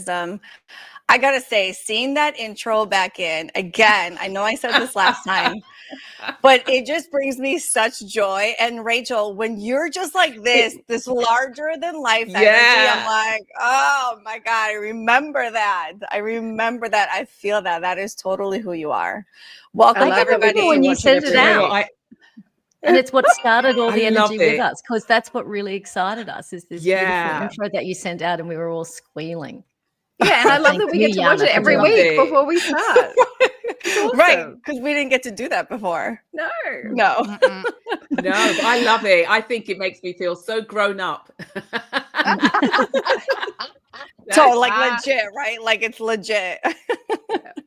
Wisdom. I gotta say, seeing that intro back in again, I know I said this last time, but it just brings me such joy. And Rachel, when you're just like this larger than life energy, I'm like, oh my God, I remember that. I feel that. That is totally who you are. Welcome, everybody. When you send it out. And it's what started all the energy with us, because that's what really excited us, is this beautiful intro that you sent out, and we were all squealing. Yeah, and I love that we get to watch it every week before we start. Awesome. Right, because we didn't get to do that before. No. No, I love it. I think it makes me feel so grown up. So like legit, right? Like it's legit.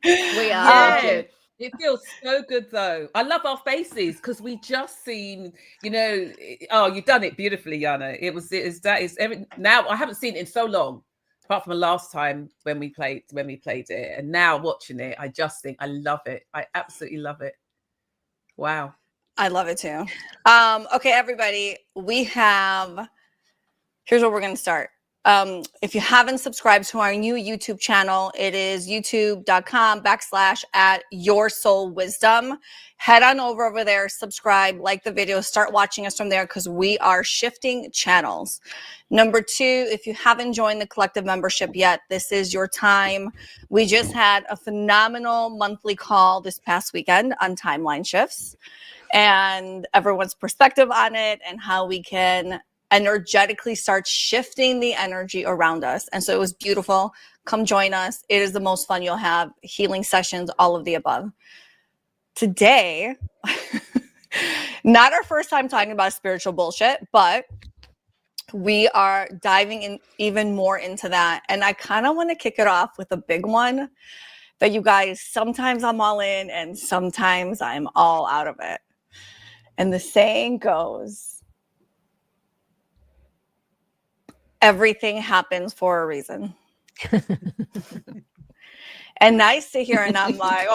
We are. Yeah. It feels so good, though. I love our faces because we just seen, oh, you've done it beautifully, Yana. Now I haven't seen it in so long, apart from the last time when we played it, and now watching it, I just think I love it. I absolutely love it. Wow, I love it too. Okay, everybody, here's where we're gonna start. If you haven't subscribed to our new YouTube channel, it is youtube.com/@YourSoulWisdom. Head on over there, subscribe, like the video, start watching us from there, because we are shifting channels. Number 2, if you haven't joined the collective membership yet, this is your time. We just had a phenomenal monthly call this past weekend on timeline shifts and everyone's perspective on it and how we can energetically start shifting the energy around us. And so it was beautiful. Come join us. It is the most fun you'll have. Healing sessions, all of the above. Today, not our first time talking about spiritual bullshit, but we are diving in even more into that. And I kind of want to kick it off with a big one that you guys, sometimes I'm all in and sometimes I'm all out of it. And the saying goes, everything happens for a reason. And I sit here and I'm like,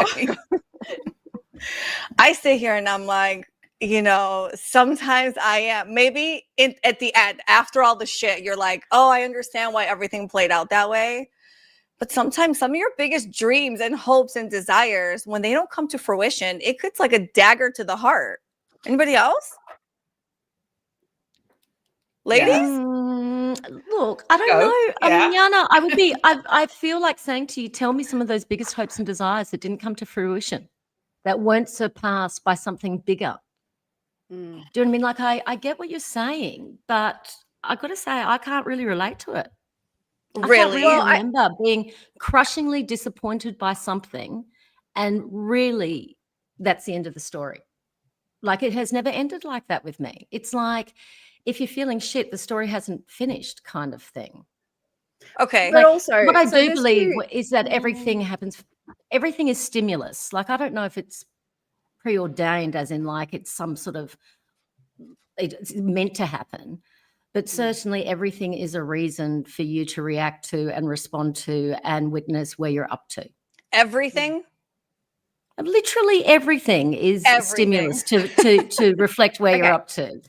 sometimes I am. Maybe at the end, after all the shit, you're like, oh, I understand why everything played out that way. But sometimes some of your biggest dreams and hopes and desires, when they don't come to fruition, it's like a dagger to the heart. Anybody else? Ladies? Look, I don't know. I mean, Yana, I feel like saying to you, tell me some of those biggest hopes and desires that didn't come to fruition, that weren't surpassed by something bigger. Do you know what I mean? Like, I get what you're saying, but I got to say, I can't really relate to it. Really? I can't remember being crushingly disappointed by something, and really that's the end of the story. Like, it has never ended like that with me. It's like, if you're feeling shit, the story hasn't finished, kind of thing. Okay. But also, what I do believe is that everything happens, everything is stimulus. Like, I don't know if it's preordained, as in like it's some sort of, it's meant to happen, but certainly everything is a reason for you to react to and respond to and witness where you're up to. Everything? Literally everything is stimulus to reflect where you're up to.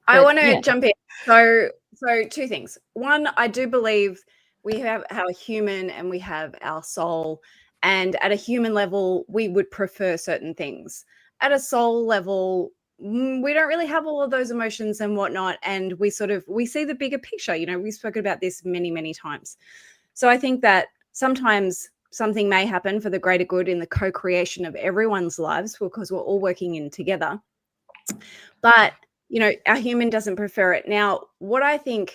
I want to jump in. So 2 things. One, I do believe we have our human and we have our soul. And at a human level, we would prefer certain things. At a soul level, we don't really have all of those emotions and whatnot. And we see the bigger picture. We've spoken about this many, many times. So I think that sometimes something may happen for the greater good in the co-creation of everyone's lives, because we're all working in together. But our human doesn't prefer it. Now, what I think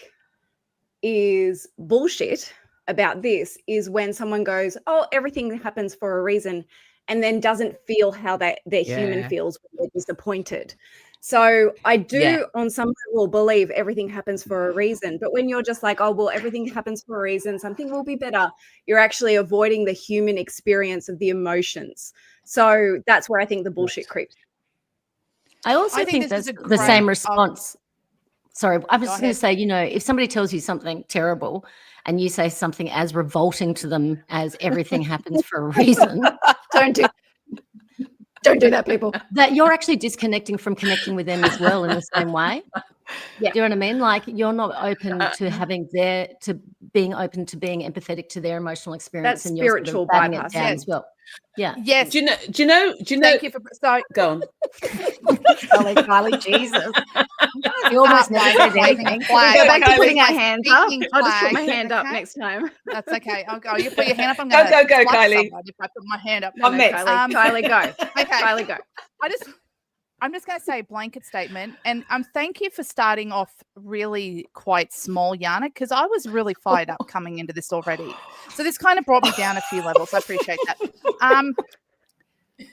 is bullshit about this is when someone goes, oh, everything happens for a reason, and then doesn't feel how their human feels when they're disappointed. So I do, on some level, believe everything happens for a reason. But when you're just like, oh, well, everything happens for a reason, something will be better, you're actually avoiding the human experience of the emotions. So that's where I think the bullshit creeps. I also think that's the same response. Sorry, I was just going to say, if somebody tells you something terrible and you say something as revolting to them as everything happens for a reason, don't do that, people. That you're actually disconnecting from connecting with them as well in the same way. Do you know what I mean? Like, you're not open to being open to being empathetic to their emotional experience, That's and you're sort of spiritual batting it bypass. down Yeah. as well. Yeah. Yes. Do you know? Thank you for Go on. Kylie, Jesus. You almost never said anything. We go back to Kylie, putting our hands up. speaking I'll just put my flag, hand up okay? next time. That's okay. I'll go. You put your hand up. I'm Go, going to go, Kylie. if I put my hand up. I'm next. Kylie, go. Okay. Kylie, go. I'm just going to say a blanket statement, and thank you for starting off really quite small, Yana, because I was really fired up coming into this already. So this kind of brought me down a few levels. I appreciate that.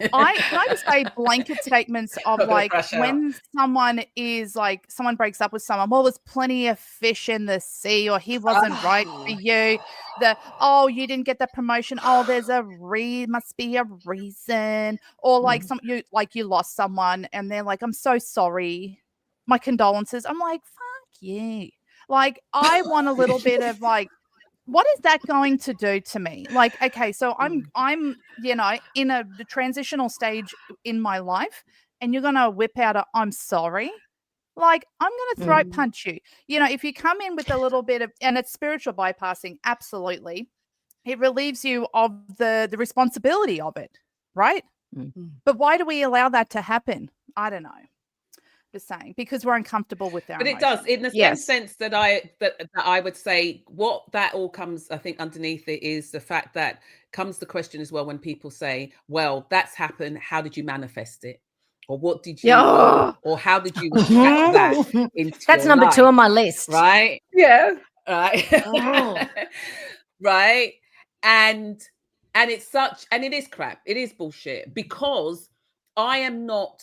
Can I just say blanket statements of like when someone breaks up with someone, well, there's plenty of fish in the sea, or he wasn't right for you. You didn't get the promotion. Oh, must be a reason. Or like you lost someone and they're like, I'm so sorry. My condolences. I'm like, fuck you. Like, I want a little bit of like, what is that going to do to me? Like, okay, so I'm in the transitional stage in my life, and you're gonna whip out I'm sorry. Like, I'm gonna throat punch you. If you come in with a little bit of, and it's spiritual bypassing, absolutely, it relieves you of the responsibility of it, right? But why do we allow that to happen? I don't know. Just saying, because we're uncomfortable with our But it emotions. does, in the same sense that I would say what that all comes, I think, underneath it is the fact that comes the question as well when people say, well, that's happened, how did you manifest it? Or what did you or how did you attract that into That's your number life? 2 on my list. Right? Yeah. Right. Right. And it is crap. It is bullshit, because I am not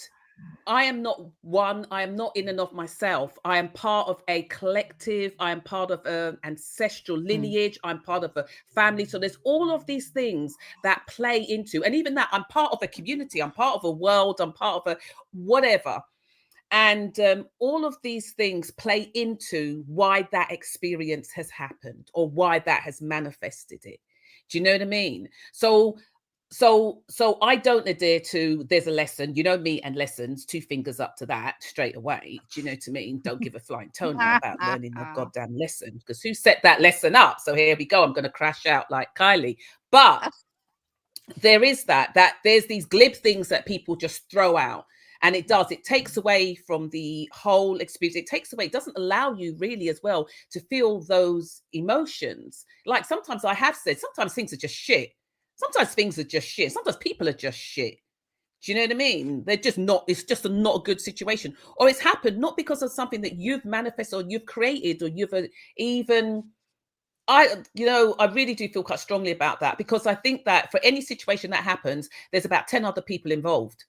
one. I am not in and of myself. I am part of a collective. I am part of an ancestral lineage. I'm part of a family. So there's all of these things that play into, and even that, I'm part of a community. I'm part of a world. I'm part of a whatever. And all of these things play into why that experience has happened or why that has manifested it. Do you know what I mean? So I don't adhere to there's a lesson, me and lessons, 2 fingers up to that straight away. Do you know what I mean? Don't give a flying toenail about learning a goddamn lesson, because who set that lesson up? So here we go. I'm going to crash out like Kylie. But there is that there's these glib things that people just throw out. And it takes away from the whole experience. It doesn't allow you really as well to feel those emotions. Like sometimes I have said, sometimes things are just shit. Sometimes things are just shit. Sometimes people are just shit. Do you know what I mean? They're just not, it's just not a good situation. Or it's happened not because of something that you've manifested or you've created or you've I really do feel quite strongly about that, because I think that for any situation that happens, there's about 10 other people involved.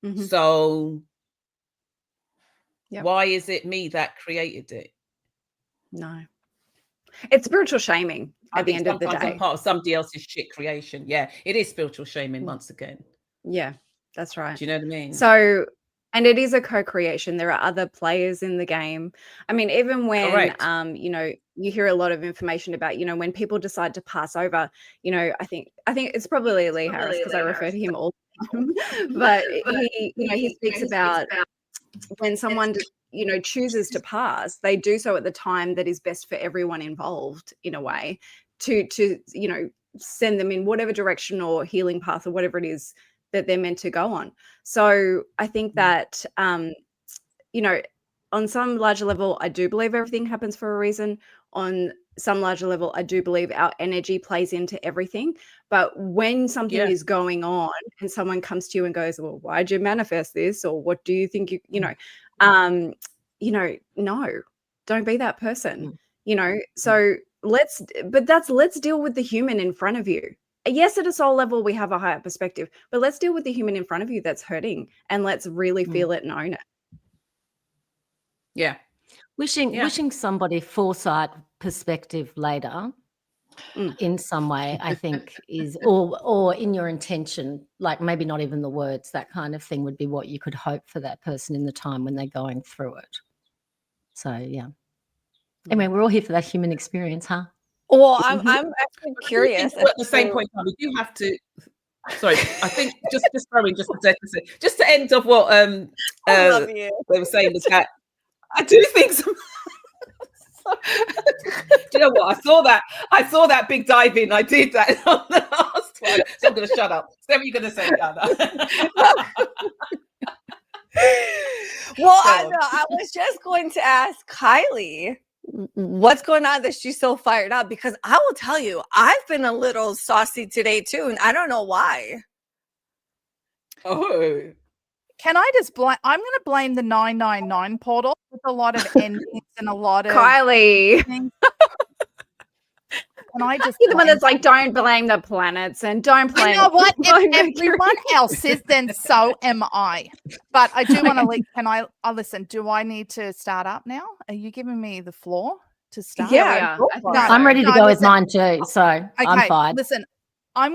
Mm-hmm. So why is it me that created it? No. It's spiritual shaming at the end of the day. I'm part of somebody else's shit creation. Yeah, it is spiritual shaming once again. Yeah, that's right. Do you know what I mean? So, and it is a co-creation. There are other players in the game. I mean, even when, you hear a lot of information about, when people decide to pass over, I think it's probably Lee Harris, because I refer to him all the time. But he speaks about when someone chooses to pass, they do so at the time that is best for everyone involved, in a way, to send them in whatever direction or healing path or whatever it is that they're meant to go on. So I think that on some larger level, I do believe everything happens for a reason. On some larger level, I do believe our energy plays into everything. But when something is going on and someone comes to you and goes, well, why'd you manifest this? Or what do you think no, don't be that person, So let's deal with the human in front of you. Yes, at a soul level, we have a higher perspective, but let's deal with the human in front of you that's hurting, and let's really feel it and own it. Yeah. Wishing somebody foresight perspective later in some way, I think is, or in your intention, like maybe not even the words, that kind of thing would be what you could hope for that person in the time when they're going through it. So, yeah. Anyway, we're all here for that human experience, huh? Well, I'm actually curious. At the same point, we do have to. Sorry, I think just throwing just to end off what they were saying was that I do think so. Do you know what? I saw that big dive in. I did that on the last one. So I'm going to shut up. So what are you going to say, Anna? Well, I was just going to ask Kylie what's going on that she's so fired up, because I will tell you, I've been a little saucy today too, and I don't know why. Oh. Can I just blame? I'm going to blame the 999 portal with a lot of endings and a lot of Kylie. things. Can I just? You're the one that's like, don't blame the planets and don't blame. You know what? blame If everyone else is, then so am I. But I do want to leave. Can I listen? Do I need to start up now? Are you giving me the floor to start? Yeah, No, I'm ready to go with listen. mine too. So I'm fine. Listen, I've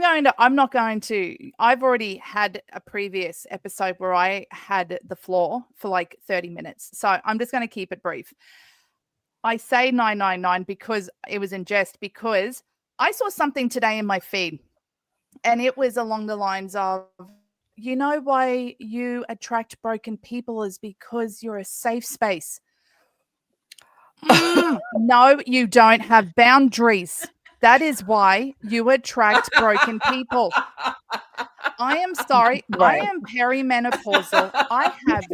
already had a previous episode where I had the floor for like 30 minutes. So I'm just going to keep it brief. I say 999 because it was in jest, because I saw something today in my feed and it was along the lines of, you know why you attract broken people is because you're a safe space. No, you don't have boundaries. That is why you attract broken people. I am sorry. Right. I am perimenopausal. I have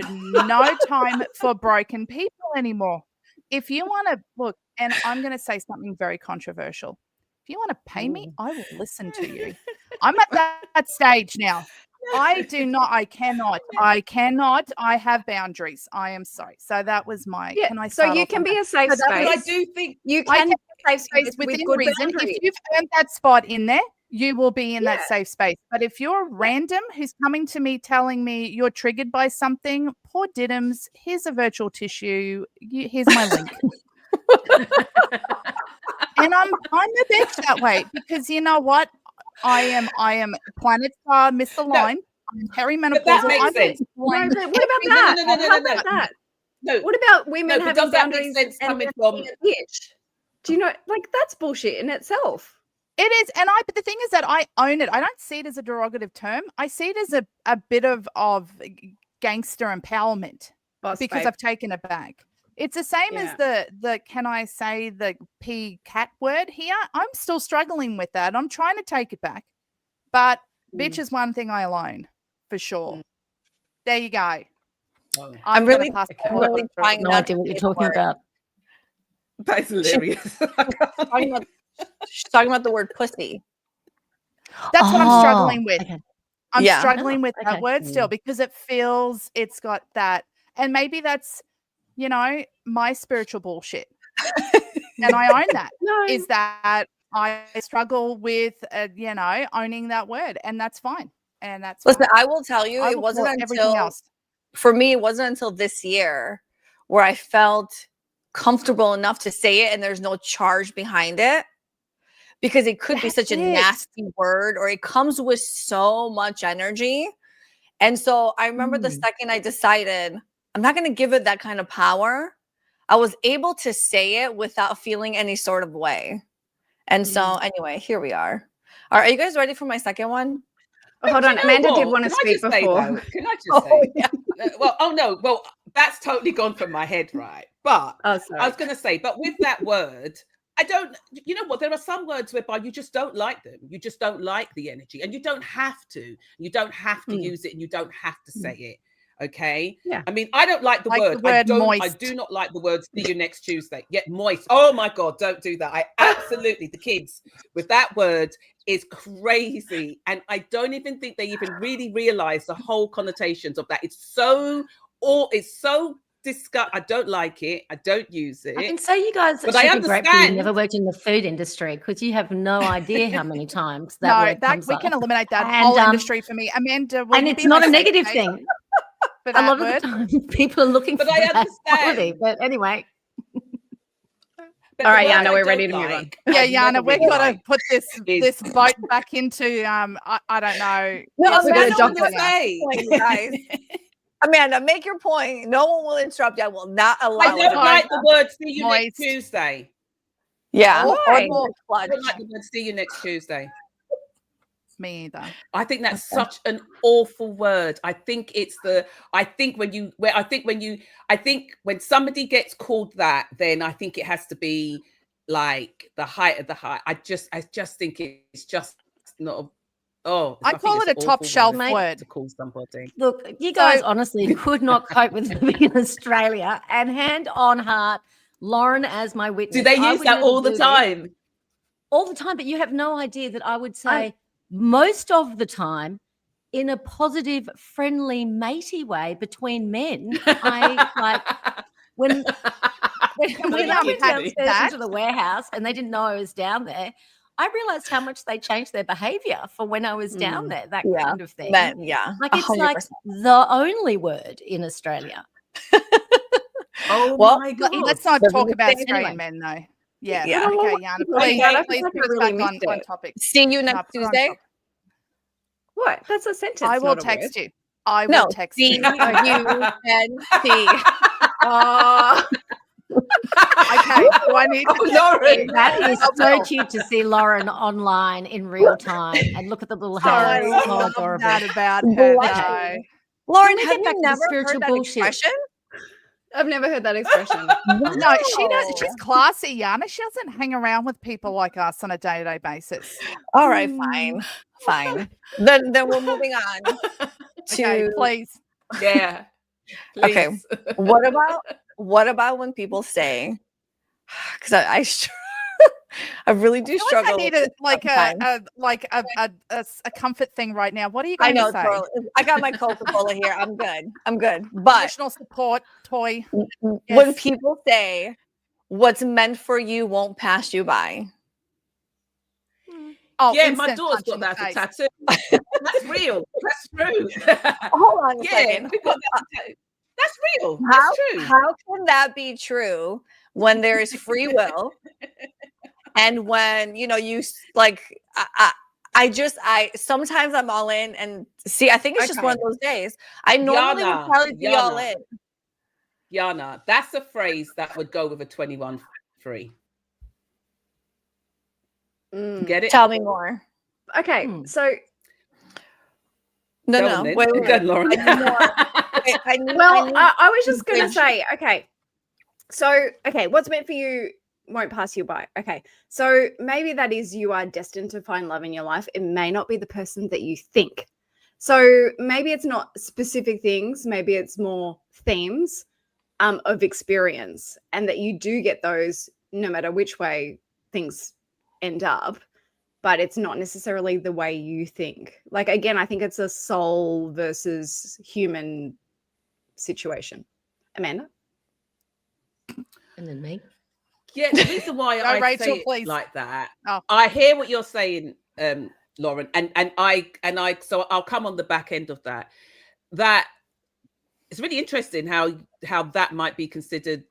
no time for broken people anymore. If you want to look, and I'm going to say something very controversial. If you want to pay me, I will listen to you. I'm at that stage now. I cannot. I have boundaries. I am sorry. So that was my. Yeah, Can I? So you can be a safe space. But I do think you can be a safe space within with good reason. boundaries. If you've earned that spot in there, you will be in that safe space. But if you're a random who's coming to me telling me you're triggered by something, poor Diddums, here's a virtual tissue. Here's my link. And I'm the bitch that way, because you know what? I am planet star misaligned. I'm perimenopausal. But that makes sense. No, but what about that? No. How about that? No. What about women but having does that make boundaries sense and coming being from? a bitch? Do you know, like, that's bullshit in itself. It is, but the thing is that I own it. I don't see it as a derogative term. I see it as a bit of gangster empowerment, because I've taken it back. It's the same as the can I say the P cat word here? I'm still struggling with that. I'm trying to take it back. But bitch is one thing I own for sure. There you go. Oh. I'm really trying no idea what you're talking about. That's hilarious. She's talking about the word pussy. That's what I'm struggling with. Okay. I'm struggling with that word still, because it's got that. And maybe that's, my spiritual bullshit. And I own that. Is that I struggle with, owning that word, and that's fine. And that's listen. fine. I will tell you, it wasn't everything else. For me, it wasn't until this year where I felt comfortable enough to say it, and there's no charge behind it, because it could be such a nasty word, or it comes with so much energy. And so I remember the second I decided I'm not going to give it that kind of power, I was able to say it without feeling any sort of way. And so anyway, here we are. All right, are you guys ready for my second one? Hold on, Amanda did want to speak before. Can I just say? Well, that's totally gone from my head, right? But I was going to say, but with that word, I don't, you know what? There are some words whereby you just don't like them. You just don't like the energy, and you don't have to. You don't have to use it, and you don't have to say it. Okay. Yeah. I mean, I don't like the word. I do not like the word "see you next Tuesday." Yet moist. Oh my God, don't do that. I absolutely, the kids with that word is crazy, and I don't even think they even really realize the whole connotations of that. It's so I don't like it. I don't use it. I can say you guys but should I be grateful you never worked in the food industry, because you have no idea how many times that we can eliminate that whole industry for me. Amanda, and it's not a negative thing. A lot of the time, people are looking for that quality. But anyway. All right, Yana, we're ready to move on. Yeah, Yana, we've got to put this boat back into I don't know. No, we're going to dock it, guys. Amanda, make your point. No one will interrupt you. I will not allow I don't like the word "see you next Tuesday." Yeah. I don't like the word "see you next Tuesday." Me either. I think that's such an awful word. I think when somebody gets called that, then I think it has to be like the height of the high. I just think it's just not. I call it a top shelf word to call somebody. Look, you guys honestly could not cope with living in Australia. And hand on heart, Lauren as my witness. Do they use that all the time? All the time, but you have no idea that I would say most of the time in a positive, friendly, matey way between men. I like when we went downstairs into the warehouse and they didn't know I was down there. I realized how much they changed their behavior for when I was down there, that kind of thing. Like it's 100%. Like the only word in Australia. My God. Let's not talk about Australian men, though. Yeah. Okay, Yana. Please put us back on topic. See you next Tuesday. What? That's a sentence. I will text you. I will text you. C-U-N-C. Okay. Do I need to Lauren? That is so cute to see Lauren online in real time and look at the little hands. I love that about her. Lauren, have you never heard that expression? I've never heard that expression. No, she does. She's classy, Yana. She doesn't hang around with people like us on a day-to-day basis. All right, fine. Then we're moving on to okay, please. Yeah. Please. Okay. What about when people say? Because I really do struggle. I need a comfort thing right now. What are you going to say? I got my Coca-Cola here. I'm good. But emotional support toy. When people say what's meant for you won't pass you by. Oh, yeah, my daughter's got that as a tattoo. That's real. That's true. Hold on a second. That's real. That's true. How can that be true when there is free will? And when, you like, I sometimes I'm all in, and see, I think it's just one of those days. I normally would probably be all in. Yana, that's a phrase that would go with a 21 free. Get it? Tell me more. Okay, so. No. Wait. Good, Lauren. I was just going to say, what's meant for you won't pass you by. Okay, so maybe that is you are destined to find love in your life. It may not be the person that you think. So maybe it's not specific things. Maybe it's more themes of experience, and that you do get those no matter which way things end up. But it's not necessarily the way you think. Like, again, I think it's a soul versus human situation. Amanda? And then me. Yeah, the reason why I Rachel, say it please. like that, Oh. I hear what you're saying, Lauren, and I so I'll come on the back end of that. That it's really interesting how that might be considered,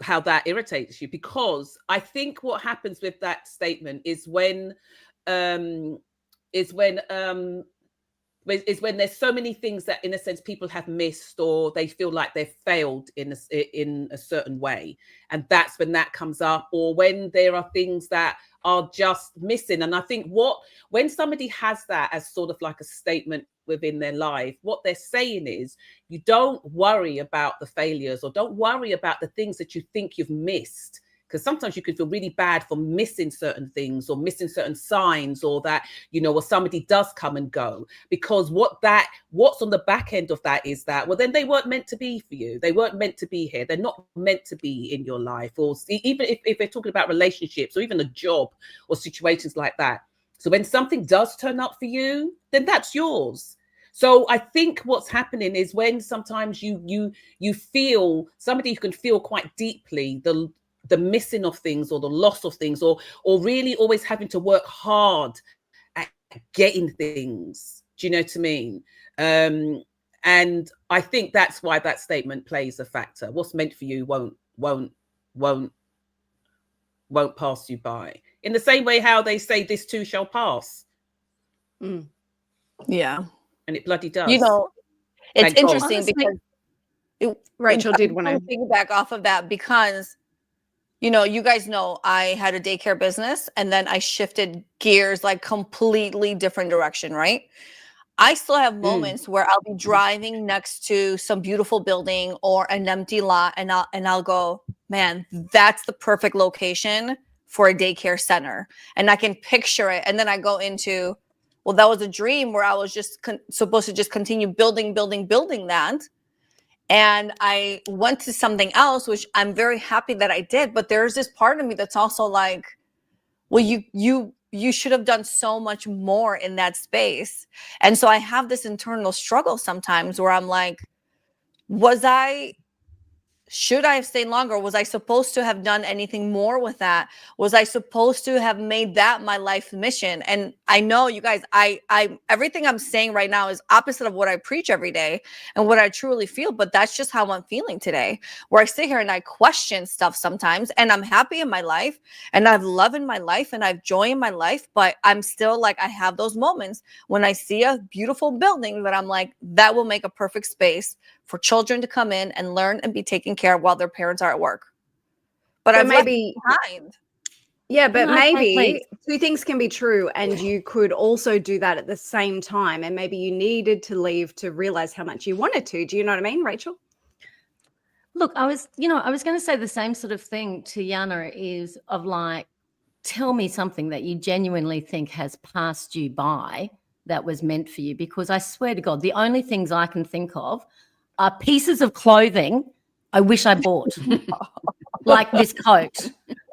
how that irritates you, because I think what happens with that statement is when there's so many things that, in a sense, people have missed, or they feel like they've failed in a certain way, and that's when that comes up, or when there are things that are just missing. And I think when somebody has that as sort of like a statement within their life, what they're saying is, you don't worry about the failures, or don't worry about the things that you think you've missed. Because sometimes you could feel really bad for missing certain things, or missing certain signs, or that, or somebody does come and go. Because what's on the back end of that is that, well, then they weren't meant to be for you. They weren't meant to be here. They're not meant to be in your life. Or even if they're talking about relationships, or even a job, or situations like that. So when something does turn up for you, then that's yours. So I think what's happening is when sometimes you feel, somebody who can feel quite deeply the missing of things, or the loss of things, or really always having to work hard at getting things. Do you know what I mean? And I think that's why that statement plays a factor. What's meant for you won't pass you by. In the same way how they say this too shall pass. Yeah. And it bloody does. It's interesting because Rachel did want to piggyback off of that, because you know, you guys know I had a daycare business and then I shifted gears like completely different direction, right? I still have moments where I'll be driving next to some beautiful building or an empty lot and I'll go, man, that's the perfect location for a daycare center. And I can picture it. And then I go into, well, that was a dream where I was just supposed to just continue building that. And I went to something else, which I'm very happy that I did. But there's this part of me that's also like, well, you should have done so much more in that space. And so I have this internal struggle sometimes where I'm like, should I have stayed longer? Was I supposed to have done anything more with that? Was I supposed to have made that my life mission? And I know you guys, I everything I'm saying right now is opposite of what I preach every day and what I truly feel, but that's just how I'm feeling today, where I sit here and I question stuff sometimes, and I'm happy in my life and I have love in my life and I have joy in my life, but I'm still like, I have those moments when I see a beautiful building that I'm like, that will make a perfect space for children to come in and learn and be taken care of while their parents are at work. But I've maybe behind. Yeah, but maybe two things can be true, and you could also do that at the same time. And maybe you needed to leave to realize how much you wanted to. Do you know what I mean, Rachel? Look, I was going to say the same sort of thing to Yana, is of like, tell me something that you genuinely think has passed you by that was meant for you, because I swear to God, the only things I can think of are pieces of clothing I wish I bought, like this coat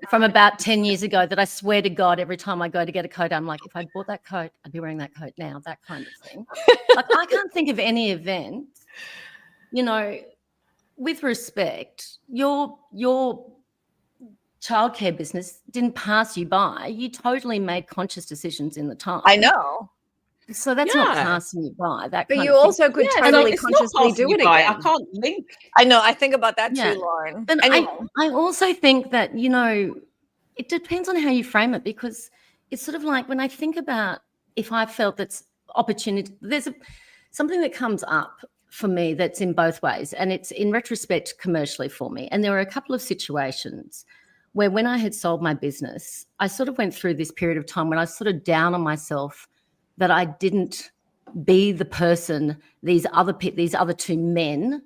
from about 10 years ago that I swear to God, every time I go to get a coat, I'm like, if I bought that coat, I'd be wearing that coat now, that kind of thing. Like, I can't think of any event, you know, with respect, your childcare business didn't pass you by. You totally made conscious decisions in the time. I know. So that's not passing you by. That, but kind you of also could totally consciously do it again. I can't link. I know. I think about that too, Lauren. And anyway. I also think that, you know, it depends on how you frame it, because it's sort of like when I think about if I felt that's opportunity, there's something that comes up for me that's in both ways, and it's in retrospect commercially for me. And there were a couple of situations where when I had sold my business, I sort of went through this period of time when I was sort of down on myself that I didn't be the person these other two men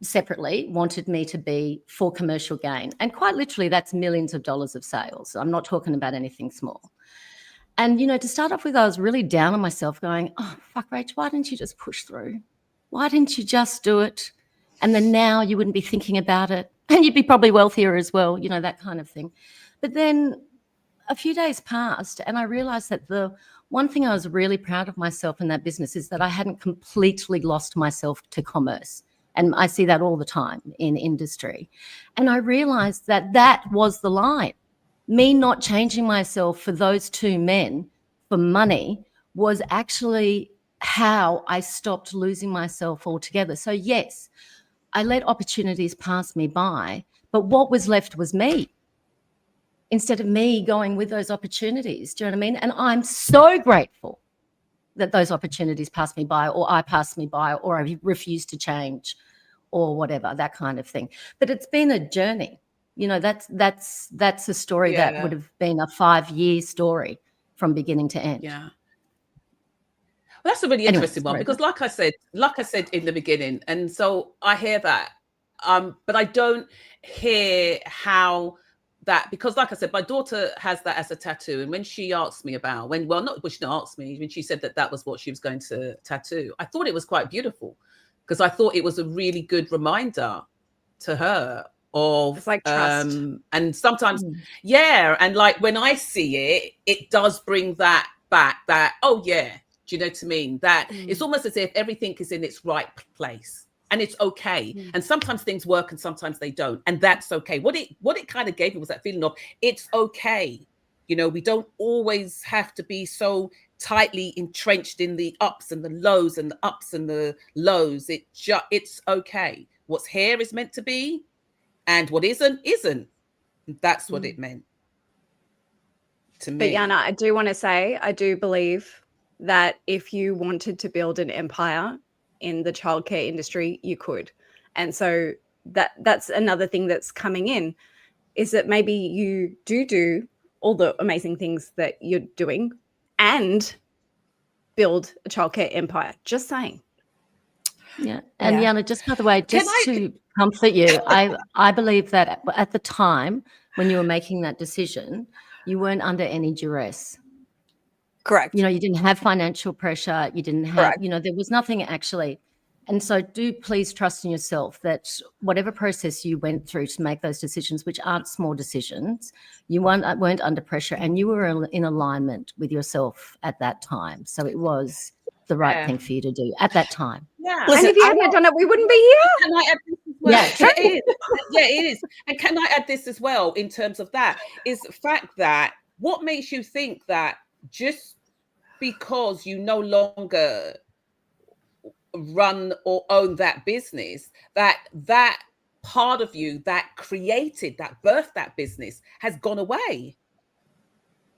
separately wanted me to be for commercial gain. And quite literally, that's millions of dollars of sales. I'm not talking about anything small. And, you know, to start off with, I was really down on myself going, oh, fuck, Rach, why didn't you just push through? Why didn't you just do it? And then now you wouldn't be thinking about it, and you'd be probably wealthier as well, you know, that kind of thing. But then a few days passed and I realized that the one thing I was really proud of myself in that business is that I hadn't completely lost myself to commerce. And I see that all the time in industry. And I realized that that was the line. Me not changing myself for those two men for money was actually how I stopped losing myself altogether. So yes, I let opportunities pass me by, but what was left was me, instead of me going with those opportunities. Do you know what I mean? And I'm so grateful that those opportunities passed me by, or I passed me by, or I refused to change, or whatever, that kind of thing. But it's been a journey. You know, that's a story that would have been a 5-year story from beginning to end. Yeah. Well, that's a really interesting one, because like I said in the beginning, and so I hear that, but I don't hear how that, because like I said, my daughter has that as a tattoo, and when she asked me about she didn't ask me, when she said that was what she was going to tattoo, I thought it was quite beautiful, because I thought it was a really good reminder to her of, it's like trust. And sometimes and like when I see it does bring that back, that do you know what I mean, that it's almost as if everything is in its right place. And it's okay. And sometimes things work and sometimes they don't. And that's okay. What it kind of gave me was that feeling of, it's okay. You know, we don't always have to be so tightly entrenched in the ups and the lows and the ups and the lows. It's okay. What's here is meant to be, and what isn't. That's what it meant to me. But Yana, I do want to say, I do believe that if you wanted to build an empire in the childcare industry, you could. And so that's another thing that's coming in. is that maybe you do all the amazing things that you're doing and build a childcare empire. Just saying. Yeah. And Yana, just by the way, to comfort you, I believe that at the time when you were making that decision, you weren't under any duress. Correct. You didn't have financial pressure. You didn't have, there was nothing actually. And so do please trust in yourself that whatever process you went through to make those decisions, which aren't small decisions, you weren't under pressure and you were in alignment with yourself at that time. So it was the right thing for you to do at that time. Yeah. Listen, and if you hadn't done it, we wouldn't be here. Can I add this as well? Yeah, it is. Yeah, it is. And can I add this as well in terms of that is the fact that what makes you think that just because you no longer run or own that business, that part of you that created, that birthed that business has gone away.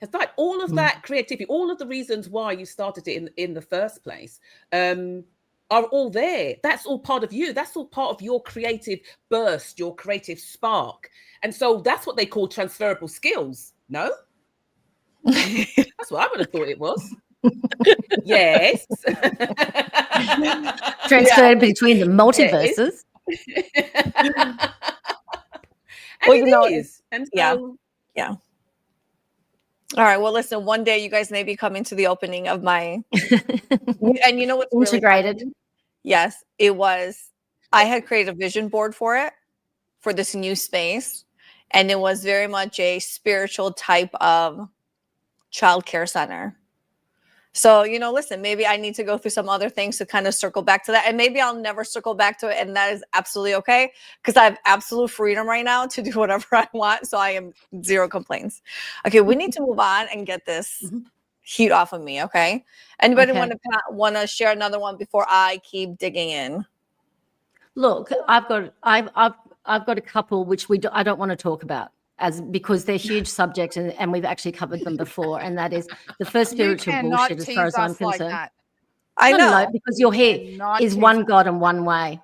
It's like all of that creativity, all of the reasons why you started it in the first place are all there. That's all part of you. That's all part of your creative burst, your creative spark. And so that's what they call transferable skills. No? That's what I would have thought it was. Yes. Transferred between the multiverses. Well, it is. And so, yeah. All right. Well, listen, one day you guys may be coming to the opening of my, and you know what's integrated. Really yes, it was. I had created a vision board for it, for this new space. And it was very much a spiritual type of childcare center. So, listen, maybe I need to go through some other things to kind of circle back to that. And maybe I'll never circle back to it. And that is absolutely okay. Because I have absolute freedom right now to do whatever I want. So I am zero complaints. Okay, we need to move on and get this heat off of me. Okay. Anybody want to share another one before I keep digging in? Look, I've got a couple which I don't want to talk about. Because they're huge subjects and we've actually covered them before, and that is the first spiritual bullshit as far as I'm concerned. Like I know, because your head is one God and one way.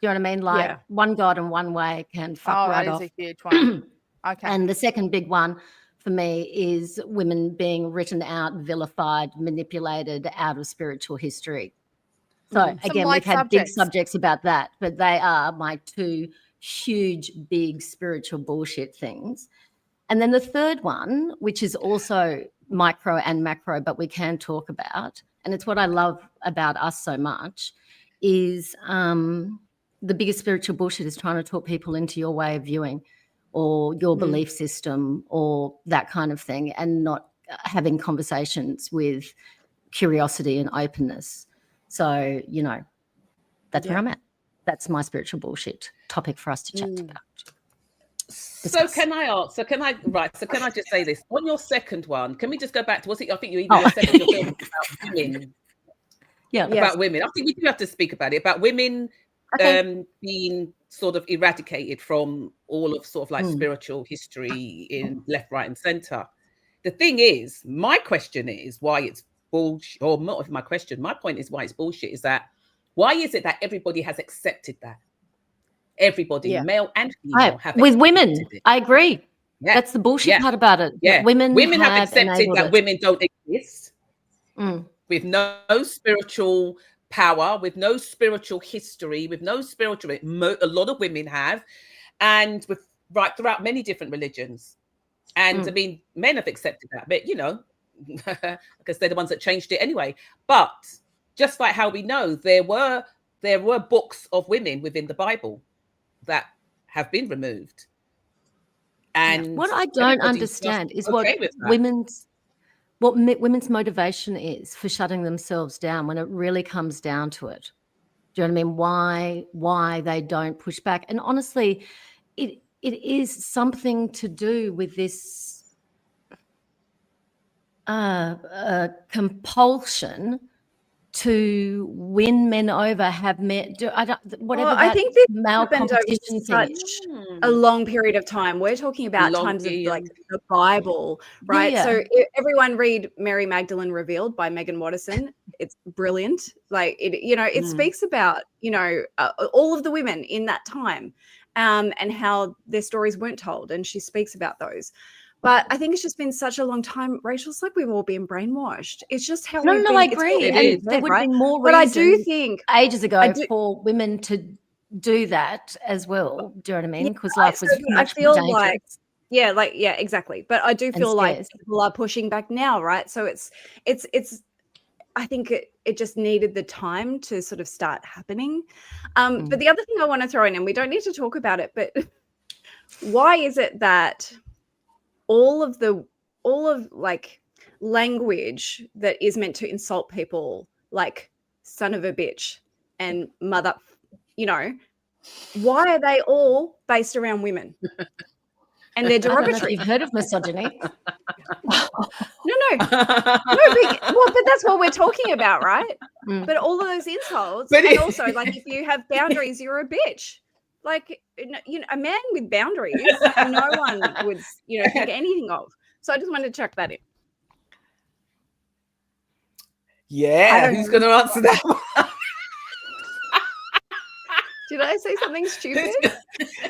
Do you know what I mean? Like one God and one way can fuck right off. That is a huge one. Okay. And the second big one for me is women being written out, vilified, manipulated out of spiritual history. So again, we've had big subjects about that, but they are my two huge, big spiritual bullshit things. And then the third one, which is also micro and macro, but we can talk about, and it's what I love about us so much, is the biggest spiritual bullshit is trying to talk people into your way of viewing or your belief system or that kind of thing, and not having conversations with curiosity and openness. So, that's where I'm at. That's my spiritual bullshit topic for us to chat about. So can I just say this? On your second one, can we just go back to, I think you even said in your film about women. Yeah. About women. I think we do have to speak about it, about women being sort of eradicated from all of sort of like spiritual history in left, right, and center. The thing is, my question is why it's bullshit, or not my question, my point is why it's bullshit is that why is it that everybody has accepted that? Everybody, male and female, have with women. It. I agree. Yeah. That's the bullshit part about it. Yeah. Women have accepted that women don't exist with no spiritual power, with no spiritual history, with no spiritual. A lot of women have, and throughout many different religions. And I mean, men have accepted that, but because they're the ones that changed it anyway. But just like how we know there were books of women within the Bible that have been removed. And what I don't understand is what women's motivation is for shutting themselves down when it really comes down to it. Do you know what I mean? Why they don't push back? And honestly, it is something to do with this compulsion to win men over, have men do whatever. I think this male competition such a long period of time. We're talking about times of like the Bible, right? Yeah. So everyone read Mary Magdalene Revealed by Megan Watterson. It's brilliant. Like it speaks about all of the women in that time, and how their stories weren't told, and she speaks about those. But I think it's just been such a long time, Rachel. It's like we've all been brainwashed. It's just how we've been. I agree. And there would be more But I reason do think ages ago for women to do that as well. Do you know what I mean? Because life was much more dangerous. Exactly. But I do feel like people are pushing back now, right? So it's I think it just needed the time to sort of start happening. But the other thing I want to throw in, and we don't need to talk about it, but why is it that all of like language that is meant to insult people, like son of a bitch and mother, why are they all based around women? And they're derogatory. You've heard of misogyny? No, but that's what we're talking about, right? But all of those insults, and also like if you have boundaries, you're a bitch. Like, a man with boundaries, no one would, think anything of. So I just wanted to check that in. Yeah, who's going to answer that one? Did I say something stupid?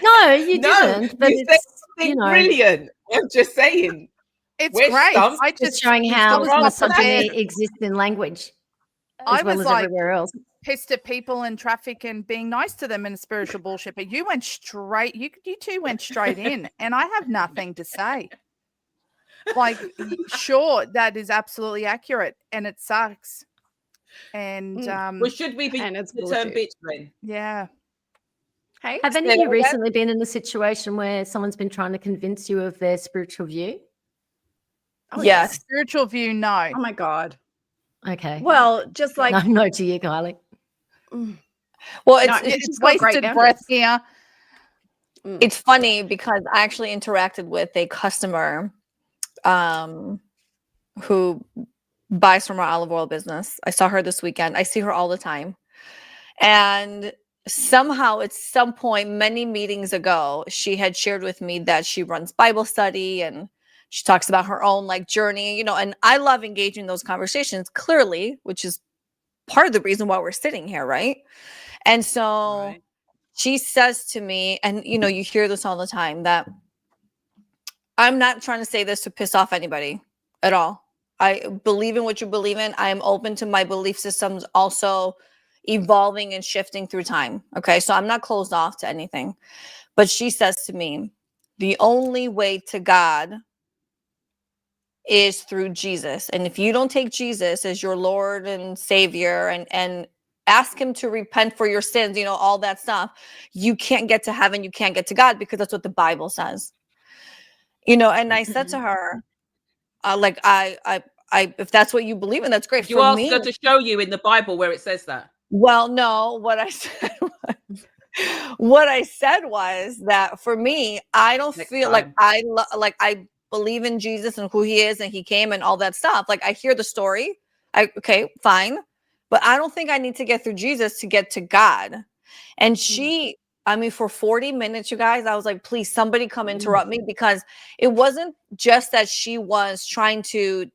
No, you didn't. But you said something brilliant. I'm just saying. It's great. I just showing how misogyny exists in language. I was like everywhere else. Pissed at people in traffic and being nice to them in spiritual bullshit, but you went straight. You two went straight in, and I have nothing to say. Like, sure, that is absolutely accurate, and it sucks. And well, should we be the term bitch then? Yeah. Hey, have any of you recently been in a situation where someone's been trying to convince you of their spiritual view? Oh, yes. Spiritual view, no. Oh my God. Okay. Well, just like no to you, Kylie. Well, it's wasted breath here. It's funny because I actually interacted with a customer who buys from our olive oil business. I saw her this weekend. I see her all the time. And somehow at some point, many meetings ago, she had shared with me that she runs Bible study and she talks about her own journey, and I love engaging those conversations clearly, which is part of the reason why we're sitting here. Right. And so she says to me, and you hear this all the time, that I'm not trying to say this to piss off anybody at all. I believe in what you believe in. I am open to my belief systems also evolving and shifting through time. Okay. So I'm not closed off to anything, but she says to me, the only way to God is through Jesus. And if you don't take Jesus as your Lord and Savior and ask him to repent for your sins, all that stuff, you can't get to heaven. You can't get to God, because that's what the Bible says. And I said to her, if that's what you believe in, that's great. You asked her to show you in the Bible where it says that. Well, no, what I said was that for me, I don't feel like I believe in Jesus and who he is and he came and all that stuff. Like, I hear the story. Okay, fine. But I don't think I need to get through Jesus to get to God. And for 40 minutes, you guys, I was like, please, somebody come interrupt me, because it wasn't just that she was trying to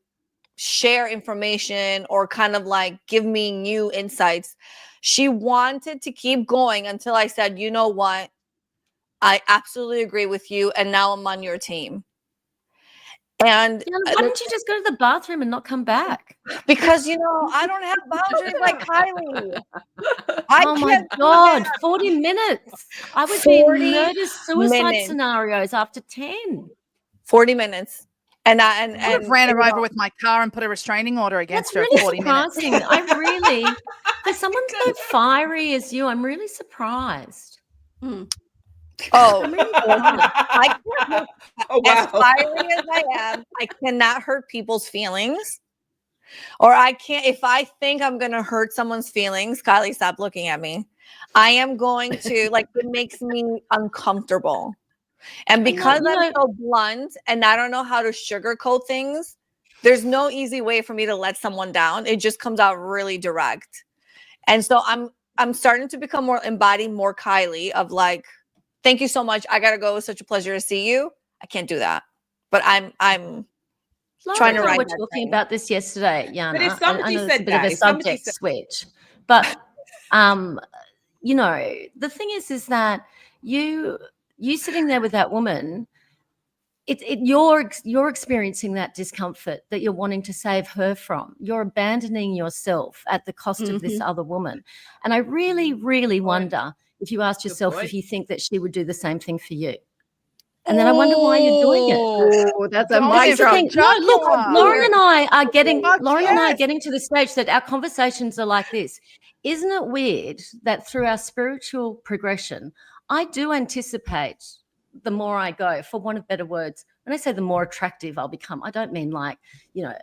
share information or kind of give me new insights. She wanted to keep going until I said, you know what? I absolutely agree with you. And now I'm on your team. And why don't you just go to the bathroom and not come back? Because, I don't have boundaries like Kylie. Oh my God, 40 minutes. I would be in murder-suicide scenarios after 10. 40 minutes. And I ran her over with my car and put a restraining order against her. That's really 40 surprising. Minutes. I really, for someone so fiery as you, I'm really surprised. Oh, I can't. As fiery as I am, I cannot hurt people's feelings. Or I can't, if I think I'm going to hurt someone's feelings, Kylie, stop looking at me. I am going to, it makes me uncomfortable. And because I'm so blunt and I don't know how to sugarcoat things, there's no easy way for me to let someone down. It just comes out really direct. And so I'm starting to become embody more Kylie of thank you so much. I gotta go. It was such a pleasure to see you. I can't do that. But I'm trying to write. We were talking about this yesterday, Yana. But if somebody said it's a bit of a subject switch. But the thing is that you sitting there with that woman, you're experiencing that discomfort that you're wanting to save her from. You're abandoning yourself at the cost of this other woman. And I really, really wonder if you asked yourself if you think that she would do the same thing for you. And then I wonder why you're doing it. Oh, that's a Don't mic if drop. you- No, look, Lauren and I are getting Fuck Lauren and I are yes. getting to the stage that our conversations are like this. Isn't it weird that through our spiritual progression, I do anticipate the more I go, for want of better words, when I say the more attractive I'll become, I don't mean like,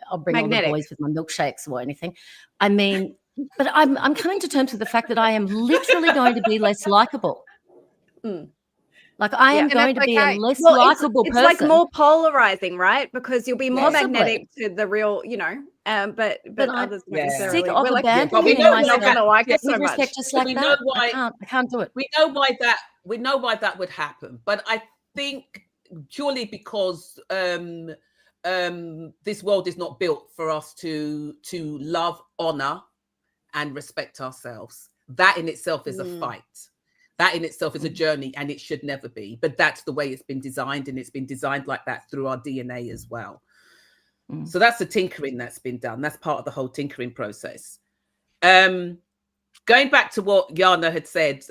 I'll bring Magnetic. all the boys with my milkshakes or anything. I mean, but I'm coming to terms with the fact that I am literally going to be less likable. Like I am And going that's to be okay. a less Well, likable it's person. like more polarizing, right? Because you'll be more Possibly. magnetic to the real, but I'm others Yeah. necessarily. sick of we're like, abandoning but we know you're not myself. going to like it With so much. respect, just So like we that. know why- I can't do it. We know why that would happen, but I think purely because this world is not built for us to love, honor, and respect ourselves. That in itself is a fight. That in itself is a journey, and it should never be. But that's the way it's been designed, and it's been designed like that through our DNA as well. So that's the tinkering that's been done. That's part of the whole tinkering process. Going back to what Yana had said,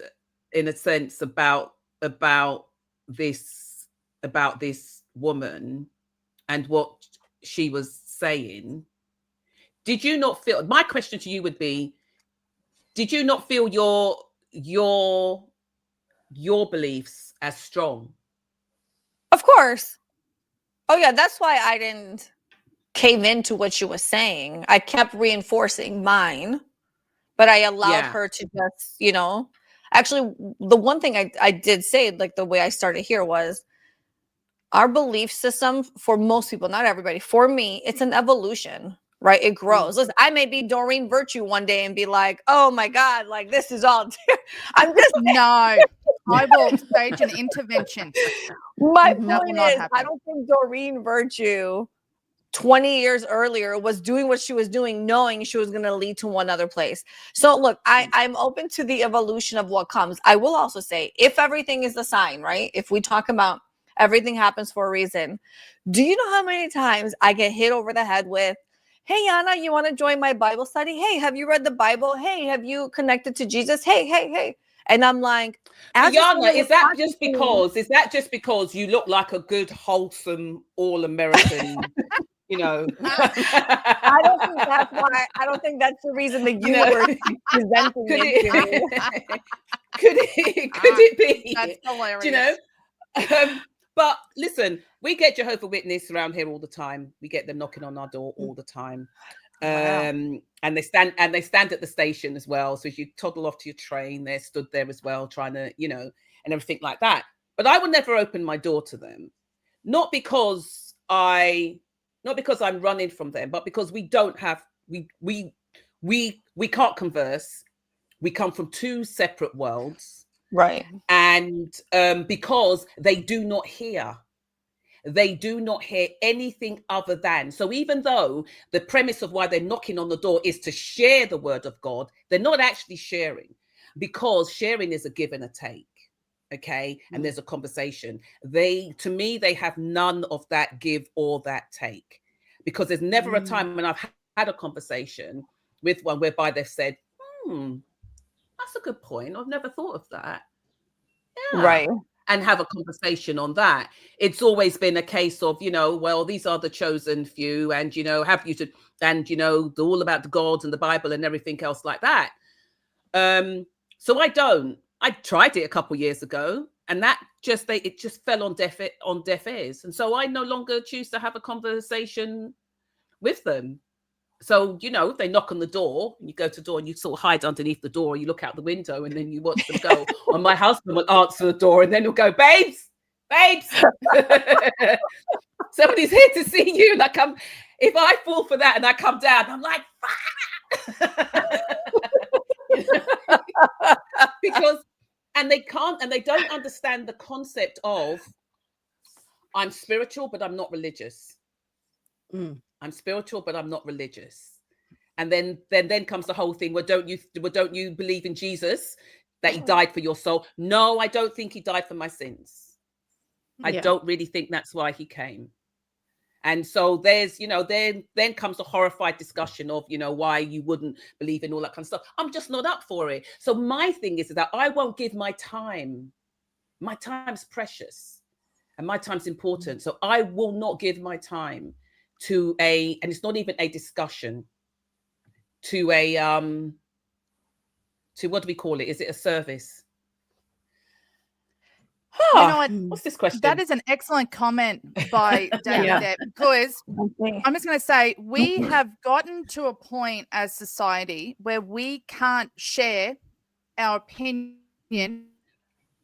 in a sense, about this woman and what she was saying, did you not feel, my question to you would be, did you not feel your beliefs as strong? Of course. Oh yeah, that's why I didn't cave into what she was saying. I kept reinforcing mine, but I allowed her to just, actually the one thing I did say, like the way I started here, was our belief system, for most people, not everybody, for me, it's an evolution, right? It grows. Listen, I may be Doreen Virtue one day and be like, oh my God, like this is all, I'm just No, I will stage an intervention. My That will point not is, happen. I don't think Doreen Virtue 20 years earlier was doing what she was doing, knowing she was going to lead to one other place. So look, I'm open to the evolution of what comes. I will also say, if everything is a sign, right? If we talk about everything happens for a reason, do you know how many times I get hit over the head with, hey, Yana, you want to join my Bible study? Hey, have you read the Bible? Hey, have you connected to Jesus? Hey. And I'm like, Yana, is that just because you look like a good, wholesome, all-American, I don't think that's why. I don't think that's the reason that you were presenting it. Could it be? That's hilarious. But listen, we get Jehovah's Witness around here all the time. We get them knocking on our door all the time. Wow. And they stand at the station as well. So as you toddle off to your train, they're stood there as well, trying to, and everything like that. But I will never open my door to them, not because I'm running from them, but because we don't have we can't converse. We come from two separate worlds, Right? And because they do not hear. They do not hear anything other than. So even though the premise of why they're knocking on the door is to share the word of God, they're not actually sharing, because sharing is a give and a take. Okay. And there's a conversation. To me, they have none of that give or that take, because there's never a time when I've had a conversation with one whereby they've said, that's a good point. I've never thought of that. Yeah. Right. And have a conversation on that. It's always been a case of, well, these are the chosen few, and, have you to, and, all about the gods and the Bible and everything else like that. So I tried it a couple of years ago, and it just fell on deaf ears. And so I no longer choose to have a conversation with them. So, if they knock on the door and you go to the door and you sort of hide underneath the door, you look out the window and then you watch them go, or my husband will answer the door and then he'll go, babes, somebody's here to see you. Like, if I fall for that and I come down, I'm like, because, and they don't understand the concept of, I'm spiritual, but I'm not religious. I'm spiritual, but I'm not religious. And then comes the whole thing. Well, don't you believe in Jesus? that he died for your soul. No, I don't think he died for my sins. I don't really think that's why he came. And so there's, then comes the horrified discussion of, why you wouldn't believe in all that kind of stuff. I'm just not up for it. So my thing is that I won't give my time. My time's precious and my time's important. So I will not give my time to and it's not even a discussion, to what do we call it? Is it a service? You know what? What's this question? That is an excellent comment by David there, because I'm just going to say we have gotten to a point as society where we can't share our opinion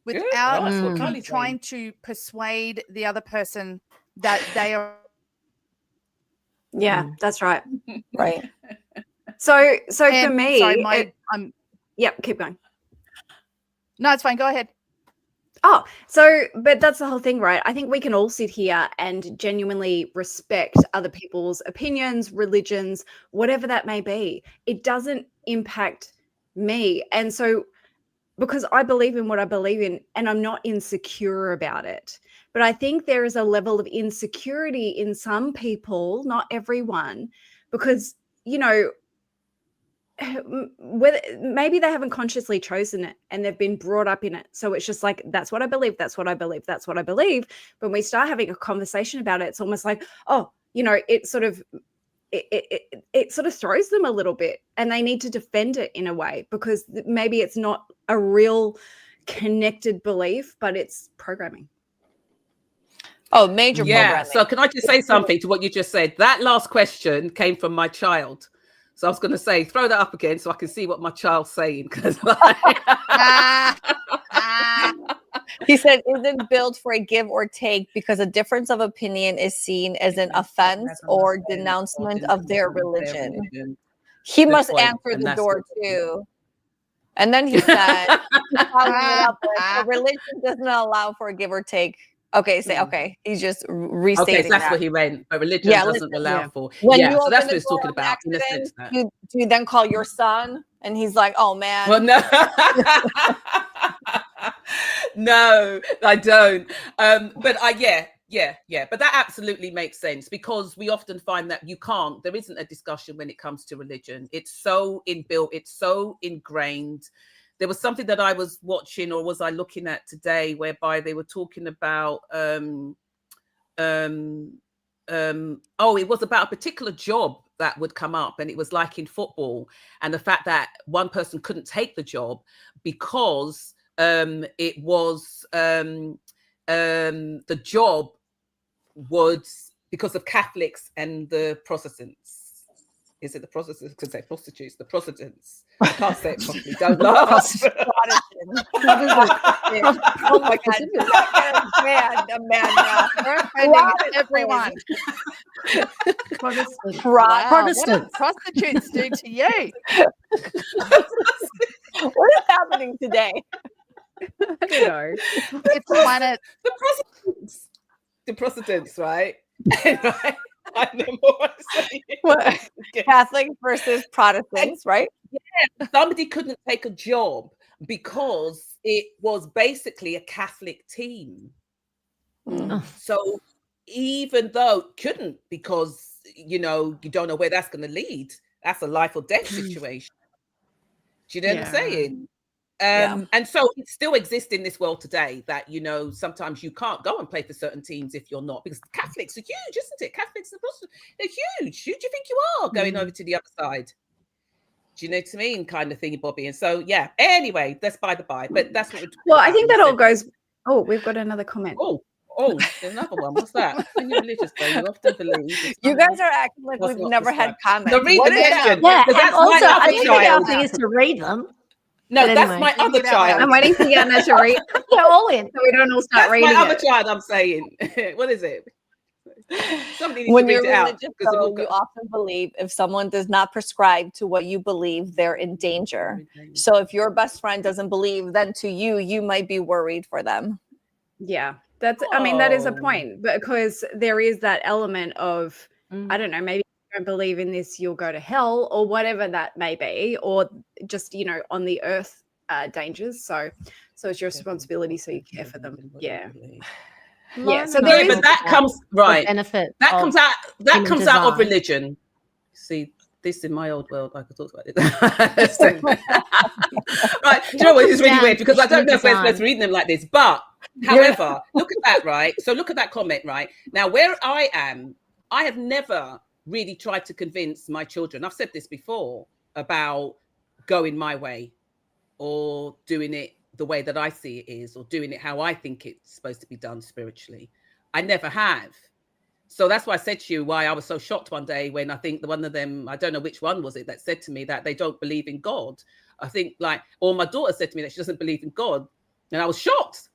without trying to persuade the other person that they are. Yeah, that's right. Right. So for me, sorry, keep going. No, it's fine. Go ahead. Oh, but that's the whole thing, right? I think we can all sit here and genuinely respect other people's opinions, religions, whatever that may be. It doesn't impact me. And so, because I believe in what I believe in and I'm not insecure about it. But I think there is a level of insecurity in some people, not everyone, because, whether maybe they haven't consciously chosen it and they've been brought up in it. So it's just like, that's what I believe. That's what I believe. That's what I believe. But when we start having a conversation about it, it's almost like, it sort of, it sort of throws them a little bit and they need to defend it in a way because maybe it's not a real connected belief, but it's programming. Oh, major programming. So can I just say something to what you just said? That last question came from my child. So I was going to say, throw that up again so I can see what my child's saying. Because he said, isn't built for a give or take because a difference of opinion is seen as an offense or denouncement of their religion. He must answer the door too. And then he said, religion doesn't allow for a give or take. Okay, he's just restating okay, so that's that. what he meant, but religion doesn't allow for. So that's what he's talking about. In a sense, do you then call your son and he's like, oh man. Well, no. No, I don't. But but that absolutely makes sense because we often find that there isn't a discussion when it comes to religion. It's so inbuilt, it's so ingrained. There was something that I was watching or was I looking at today whereby they were talking about it was about a particular job that would come up, and it was like in football, and the fact that one person couldn't take the job because it was the job was because of Catholics and the Protestants. Is it the Protestants? Could say prostitutes, the Protestants. I can't say it properly. Don't laugh. Oh my God. Everyone. Protestant. What do prostitutes do to you? What is happening today? It's planet. The Protestants, right? Right? I know what I'm saying. Catholics versus Protestants, right? Yeah, somebody couldn't take a job because it was basically a Catholic team. So even though couldn't, because you don't know where that's going to lead. That's a life or death situation. Do you know what I'm saying? And so it still exists in this world today that, sometimes you can't go and play for certain teams if you're not, because the Catholics are huge, isn't it? Catholics are huge. Who do you think you are going over to the other side? Do you know what I mean? Kind of thing, Bobby. And so, anyway, that's by the by. But that's what we're talking about. I think that all goes. Oh, we've got another comment. Oh, another one. What's that? When you're religious, though, you often believe. You guys are acting like we've never had comments. So read the question. Yeah, and also, I think the other child. thing is to read them. No, but that's anyway. my other child. I'm waiting for Yana to read. They're all in. So we don't all start That's reading my other it. child, I'm saying. What is it? Somebody needs When to you're read it out. religious, though, you often believe if someone does not prescribe to what you believe, they're in danger. So if your best friend doesn't believe, then to you, you might be worried for them. Yeah, I mean, that is a point, because there is that element of, I don't know, maybe you don't believe in this, you'll go to hell or whatever that may be, or just, on the earth dangers. So it's your responsibility, so you care for them. Yeah. Lauren So and there I is- but talk that about comes right. the benefit That of comes out. That human comes out of design. religion. See, this in my old world, I could talk about this. Right? Do you know what? It's really down weird to because I don't human know if we're supposed design. to read them like this. But however, look at that, right? So look at that comment, right? Now, where I am, I have never really tried to convince my children. I've said this before about going my way or doing it the way that I see it is, or doing it how I think it's supposed to be done spiritually. I never have. So that's why I said to you why I was so shocked one day when I think one of them, I don't know which one was it, that said to me that they don't believe in God. I think or my daughter said to me that she doesn't believe in God. And I was shocked.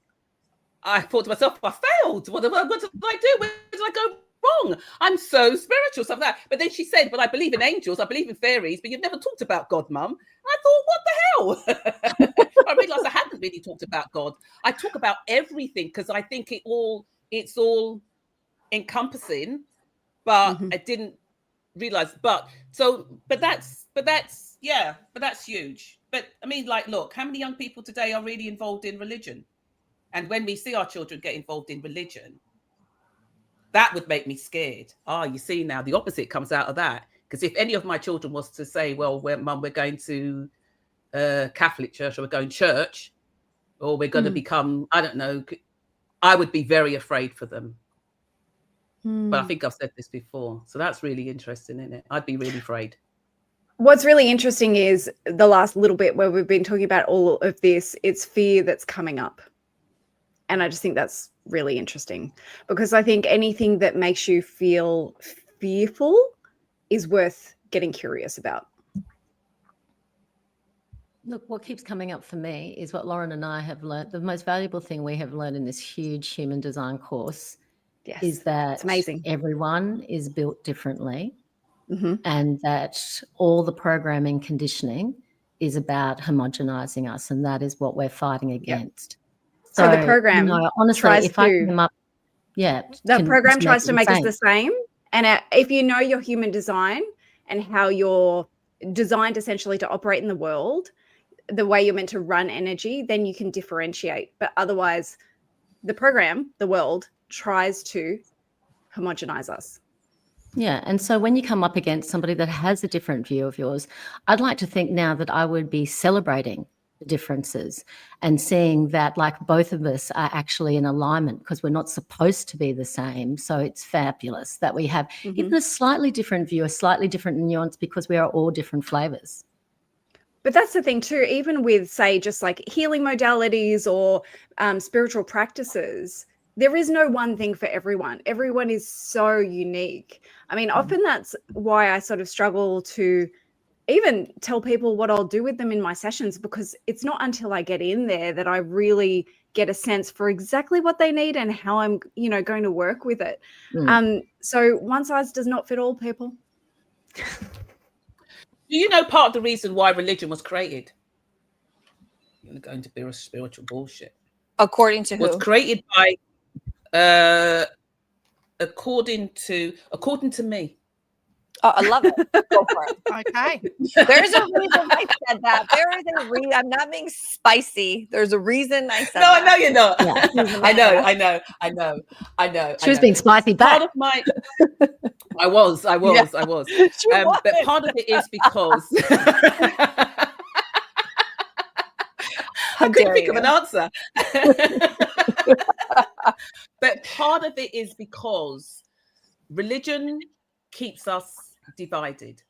I thought to myself, I failed. What did I do? Where did I go wrong? I'm so spiritual, stuff like that. But then she said, but I believe in angels, I believe in fairies, but you've never talked about God, Mum. And I thought, what the hell? I realized I hadn't really talked about God. I talk about everything because I think it's all encompassing, but I didn't realize. But that's huge. But I mean, look, how many young people today are really involved in religion? And when we see our children get involved in religion, that would make me scared. You see, now the opposite comes out of that. Because if any of my children was to say, well, Mum, we're going to Catholic church, or we're going to church, or we're going to become, I don't know, I would be very afraid for them. But I think I've said this before. So that's really interesting, isn't it? I'd be really afraid. What's really interesting is the last little bit where we've been talking about all of this, it's fear that's coming up. And I just think that's really interesting, because I think anything that makes you feel fearful is worth getting curious about. Look, what keeps coming up for me is what Lauren and I have learned. The most valuable thing we have learned in this huge human design course is that it's amazing. Everyone is built differently, and that all the programming conditioning is about homogenizing us, and that is what we're fighting against. So the program, honestly, if I came up, the program tries to make us the same. And if you know your human design and how you're designed essentially to operate in the world, the way you're meant to run energy, then you can differentiate. But otherwise, the program, the world, tries to homogenize us. Yeah. And so when you come up against somebody that has a different view of yours, I'd like to think now that I would be celebrating the differences and seeing that both of us are actually in alignment, because we're not supposed to be the same. So it's fabulous that we have even a slightly different view, a slightly different nuance, because we are all different flavors. But that's the thing too, even with, say, just like healing modalities or spiritual practices, there is no one thing for everyone. Everyone is so unique. I mean, often that's why I sort of struggle to even tell people what I'll do with them in my sessions, because it's not until I get in there that I really get a sense for exactly what they need and how I'm, going to work with it. So one size does not fit all, people. Do you know part of the reason why religion was created? You're going to be a spiritual bullshit. According to who? Was created by according to me. Oh, I love it. Go for it. Okay. There's a reason I said that. There is a reason. I'm not being spicy. There's a reason I said that. No, I know you're not. Yeah. I know. She was being spicy back. Part of my I was. Yeah. But part of it is because I couldn't think of an answer. But part of it is because religion keeps us divided,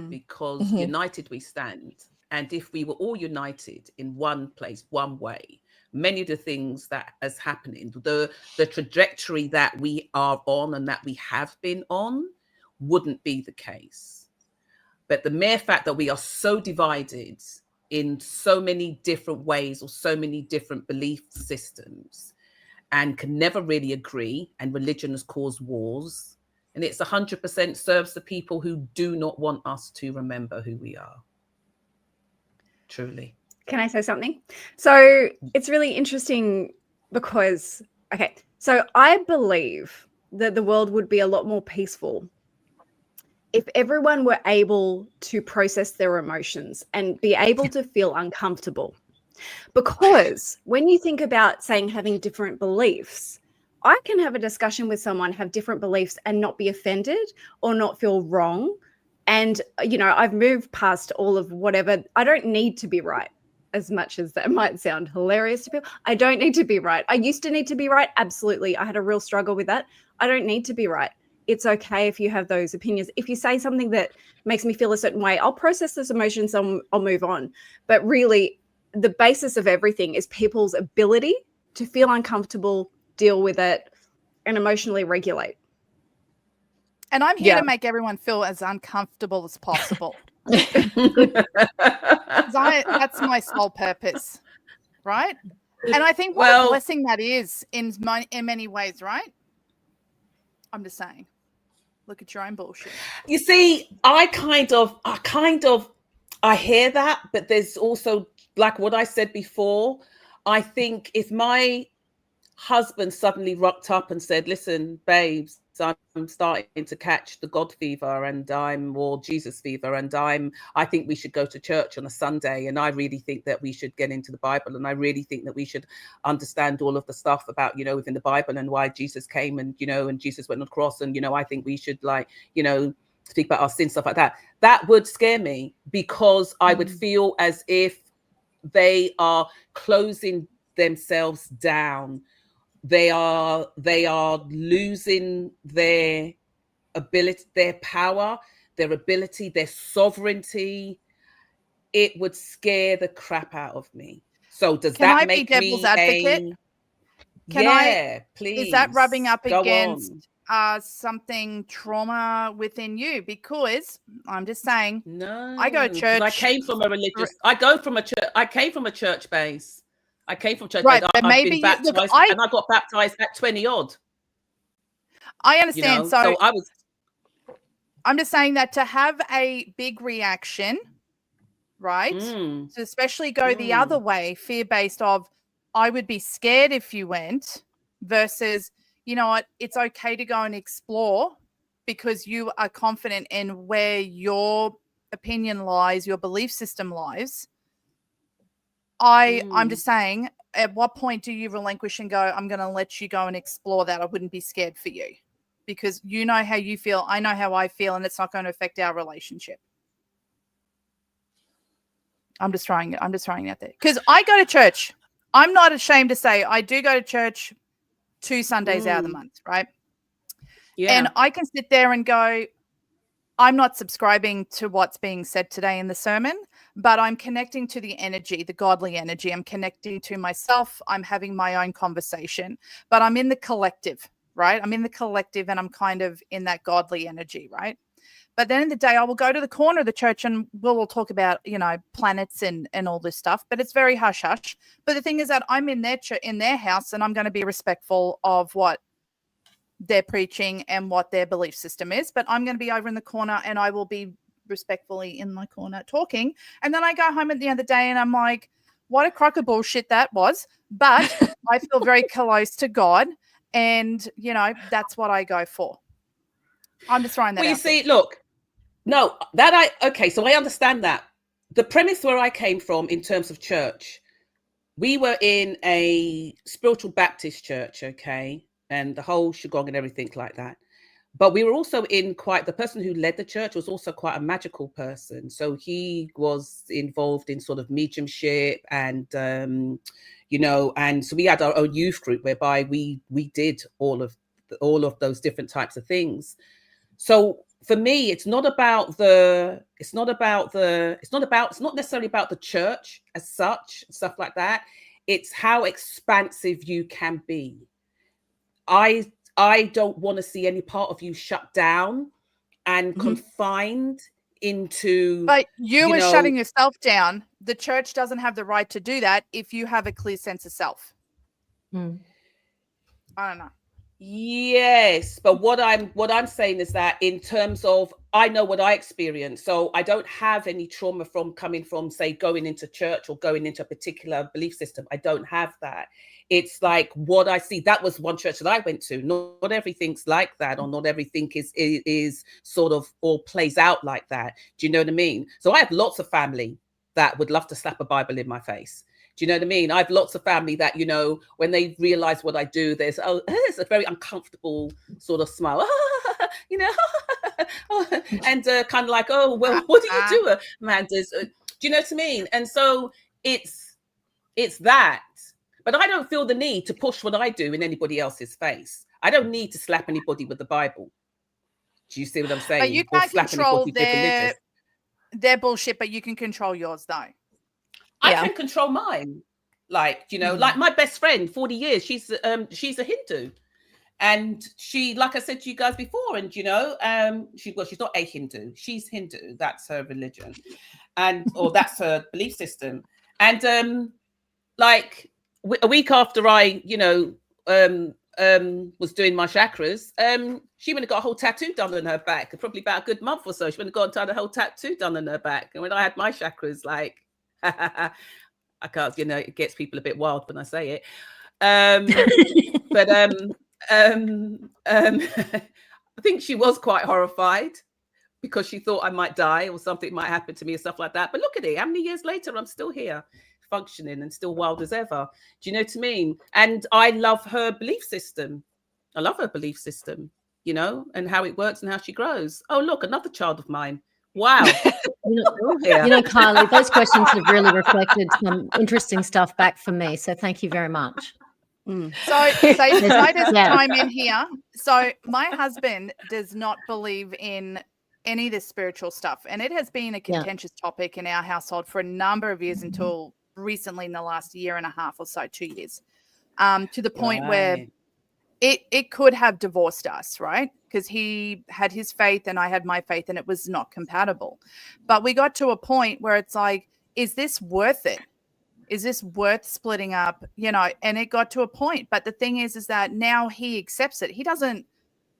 because united we stand. And if we were all united in one place, one way, many of the things that is happening, the trajectory that we are on and that we have been on, wouldn't be the case. But the mere fact that we are so divided in so many different ways or so many different belief systems and can never really agree, and religion has caused wars, and it's 100% serves the people who do not want us to remember who we are. Truly. Can I say something? So it's really interesting because, so I believe that the world would be a lot more peaceful if everyone were able to process their emotions and be able to feel uncomfortable. Because when you think about saying having different beliefs, I can have a discussion with someone, have different beliefs and not be offended or not feel wrong. And, you know, I've moved past all of whatever. I don't need to be right, as much as that might sound hilarious to people. I don't need to be right. I used to need to be right. Absolutely. I had a real struggle with that. I don't need to be right. It's okay if you have those opinions. If you say something that makes me feel a certain way, I'll process those emotions, I'll move on. But really, the basis of everything is people's ability to feel uncomfortable, deal with it, and emotionally regulate. And I'm here to make everyone feel as uncomfortable as possible. That's my sole purpose, right? And I think what a blessing that is in many ways, right? I'm just saying, look at your own bullshit. You see, I hear that, but there's also, like what I said before, I think if my husband suddenly rocked up and said, listen, babes, I'm starting to catch the God fever or Jesus fever, and I think we should go to church on a Sunday, and I really think that we should get into the Bible, and I really think that we should understand all of the stuff about, you know, within the Bible and why Jesus came, and, you know, and Jesus went on the cross, and, you know, I think we should, like, you know, speak about our sin, stuff like that. That would scare me, because I would feel as if they are closing themselves down. They are losing their ability, their power, their ability, their sovereignty. It would scare the crap out of me. So does that make me devil's advocate? Please. Is that rubbing up against something trauma within you? Because I'm just saying, no, I go to church. I came from a religious. I came from a church base. I came from church. Right, I've but maybe been baptized, and I got baptized at 20 odd. I understand. You know? So I'm just saying that to have a big reaction, right? To especially go the other way, fear-based of, I would be scared if you went, versus, you know what, it's okay to go and explore because you are confident in where your opinion lies, your belief system lies. I'm just saying, at what point do you relinquish and go, I'm going to let you go and explore that? I wouldn't be scared for you, because you know how you feel, I know how I feel, and it's not going to affect our relationship. I'm just throwing it out there. Because I go to church. I'm not ashamed to say I do go to church 2 Sundays out of the month, right? Yeah. And I can sit there and go, I'm not subscribing to what's being said today in the sermon, but I'm connecting to the energy, the godly energy. I'm connecting to myself. I'm having my own conversation, but I'm in the collective, right? I'm in the collective, and I'm kind of in that godly energy, right? But then in the day, I will go to the corner of the church and we'll talk about, you know, planets and all this stuff, but it's very hush hush. But the thing is that I'm in their house, and I'm going to be respectful of what they're preaching and what their belief system is, but I'm going to be over in the corner, and I will be respectfully in my corner talking. And then I go home at the end of the day and I'm like, what a crock of bullshit that was. But I feel very close to God, and, you know, that's what I go for. I'm just throwing that out. Well, you see, look, no, okay, so I understand that. The premise where I came from in terms of church, we were in a spiritual Baptist church, okay, and the whole shebang and everything like that. But we were also in the person who led the church was also quite a magical person. So he was involved in sort of mediumship and, you know, and so we had our own youth group whereby we did all of those different types of things. So for me, it's not necessarily about the church as such, stuff like that. It's how expansive you can be. I don't want to see any part of you shut down and confined into. But you are shutting yourself down. The church doesn't have the right to do that if you have a clear sense of self. I don't know. Yes, but what I'm saying is that in terms of, I know what I experienced, so I don't have any trauma from coming from, say, going into church or going into a particular belief system. I don't have that. It's like what I see. That was one church that I went to. Not everything's like that, or not everything is sort of all plays out like that. Do you know what I mean? So I have lots of family that would love to slap a Bible in my face. Do you know what I mean? I have lots of family that, you know, when they realize what I do, there's a very uncomfortable sort of smile, you know, and kind of like, oh, well, what do you do, Amanda's? Do you know what I mean? And so it's that. But I don't feel the need to push what I do in anybody else's face. I don't need to slap anybody with the Bible. Do you see what I'm saying? But you can't control their bullshit, but you can control yours, though. I can control mine. Like, you know, like my best friend, 40 years, she's a Hindu. And she, like I said to you guys before, and, you know, she's not a Hindu. She's Hindu. That's her religion. Or that's her belief system. And like a week after I, you know, was doing my chakras, she went and got a whole tattoo done on her back. Probably about a good month or so. She went and got a whole tattoo done on her back. And when I had my chakras, like, I can't, you know, it gets people a bit wild when I say it. But I think she was quite horrified because she thought I might die or something might happen to me and stuff like that. But look at it, how many years later I'm still here, functioning and still wild as ever. Do you know what I mean? And I love her belief system. I love her belief system, you know, and how it works and how she grows. Oh, look, another child of mine. Wow. You know, Kylie, those questions have really reflected some interesting stuff back for me. So thank you very much. So I just chime in here. So my husband does not believe in any of this spiritual stuff. And it has been a contentious topic in our household for a number of years until recently in the last year and a half or so, 2 years, to the point where it could have divorced us, right? Because he had his faith and I had my faith and it was not compatible. But we got to a point where it's like, is this worth it? Is this worth splitting up? You know, and it got to a point. But the thing is that now he accepts it. He doesn't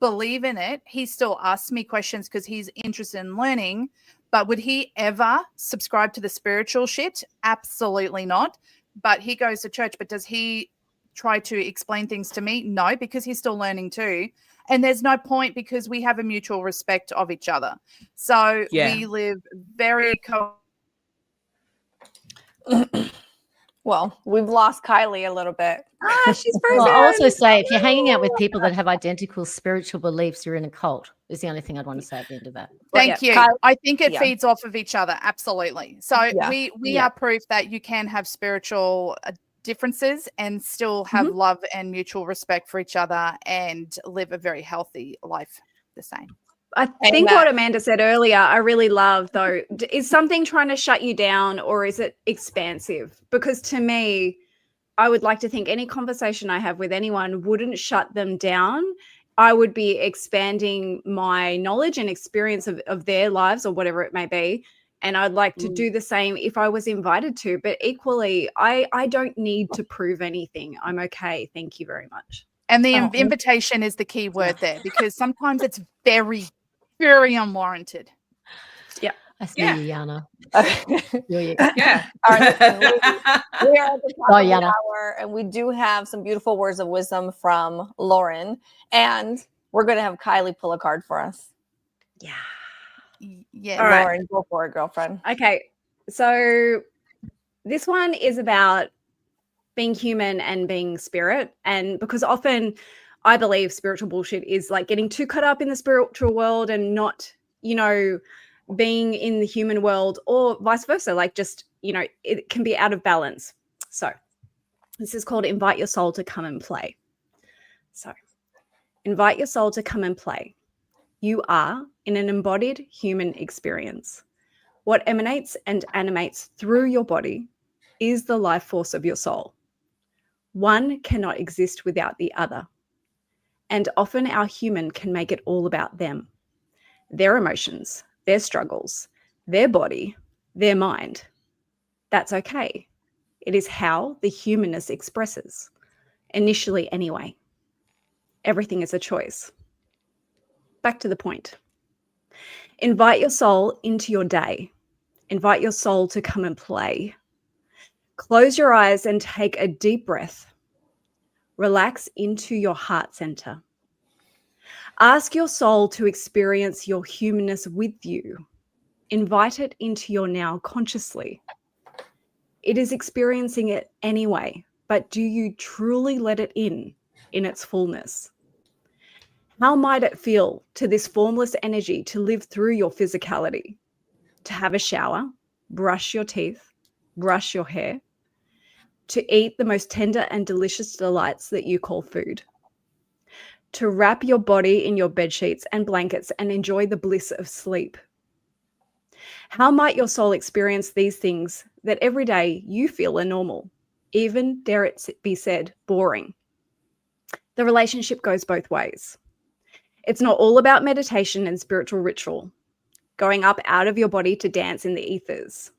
believe in it. He still asks me questions because he's interested in learning. But would he ever subscribe to the spiritual shit? Absolutely not. But he goes to church. But does he try to explain things to me? No, because he's still learning too. And there's no point because we have a mutual respect of each other. So we live very Well, we've lost Kylie a little bit. She's frozen. Well, I'll also say if you're hanging out with people that have identical spiritual beliefs, you're in a cult, is the only thing I'd want to say at the end of that. Thank you. I think it feeds off of each other. Absolutely. So we are proof that you can have spiritual differences and still have love and mutual respect for each other and live a very healthy life the same. I think what Amanda said earlier, I really love, though. Is something trying to shut you down or is it expansive? Because to me, I would like to think any conversation I have with anyone wouldn't shut them down. I would be expanding my knowledge and experience of their lives or whatever it may be. And I'd like to do the same if I was invited to. But equally, I don't need to prove anything. I'm okay. Thank you very much. And the invitation is the key word there, because sometimes it's very, very unwarranted. Yeah. I see you, Yana. Yeah. All right, we are at the top of the hour, and we do have some beautiful words of wisdom from Lauren. And we're going to have Kylie pull a card for us. Yeah. Yeah, all right. Lauren, go for it, girlfriend. Okay, so this one is about being human and being spirit, and because often I believe spiritual bullshit is like getting too caught up in the spiritual world and not, you know, being in the human world, or vice versa, like just, you know, it can be out of balance. So this is called invite your soul to come and play. So invite your soul to come and play. You are in an embodied human experience. What emanates and animates through your body is the life force of your soul. One cannot exist without the other. And often our human can make it all about them, their emotions, their struggles, their body, their mind. That's okay. It is how the humanness expresses, initially anyway. Everything is a choice. Back to the point. Invite your soul into your day. Invite your soul to come and play. Close your eyes and take a deep breath. Relax into your heart center. Ask your soul to experience your humanness with you. Invite it into your now consciously. It is experiencing it anyway, but do you truly let it in its fullness? How might it feel to this formless energy to live through your physicality? To have a shower, brush your teeth, brush your hair, to eat the most tender and delicious delights that you call food, to wrap your body in your bed sheets and blankets and enjoy the bliss of sleep. How might your soul experience these things that every day you feel are normal, even, dare it be said, boring? The relationship goes both ways. It's not all about meditation and spiritual ritual, going up out of your body to dance in the ethers.